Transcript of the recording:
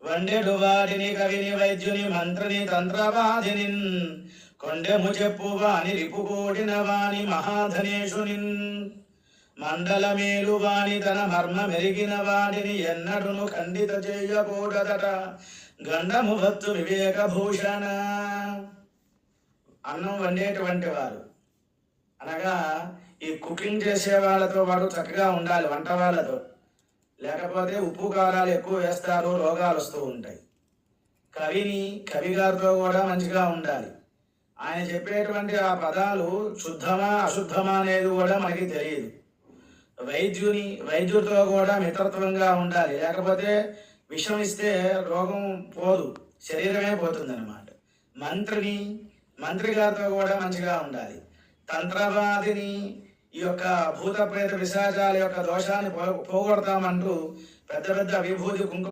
వండెడు వాడిని కవిని వైద్యుని మంత్రిని తంత్రవాదిని కొండెము చెప్పు వాని రిపుకోడిన వాని మహాధనేశునిన్ మండలమేలు వాని తన మర్మ మెరిగిన వాడిని ఎన్నడును ఖండిత చేయకూడదట గండము భత్తు వివేకభూషణ. అన్నం వండేటువంటి వారు అనగా ఈ కుకింగ్ చేసే వాళ్ళతో పాటు చక్కగా ఉండాలి, వంట వాళ్ళతో. లేకపోతే ఉప్పు కారాలు ఎక్కువ వేస్తారు, రోగాలు వస్తూ ఉంటాయి. కవి గారితో కూడా మంచిగా ఉండాలి. ఆయన చెప్పేటువంటి ఆ పదాలు శుద్ధమా అశుద్ధమా అనేది కూడా మనకి తెలియదు. వైద్యుడితో కూడా మిత్రత్వంగా ఉండాలి. లేకపోతే విషం ఇస్తే రోగం పోదు, శరీరమే పోతుంది అన్నమాట. మంత్రి గారితో కూడా మంచిగా ఉండాలి. తంత్రవాదిని ఈ యొక్క భూత ప్రేత పిశాచాల యొక్క దోషాన్ని పోగొడతామంటూ పెద్ద పెద్ద విభూతి కుంకుమ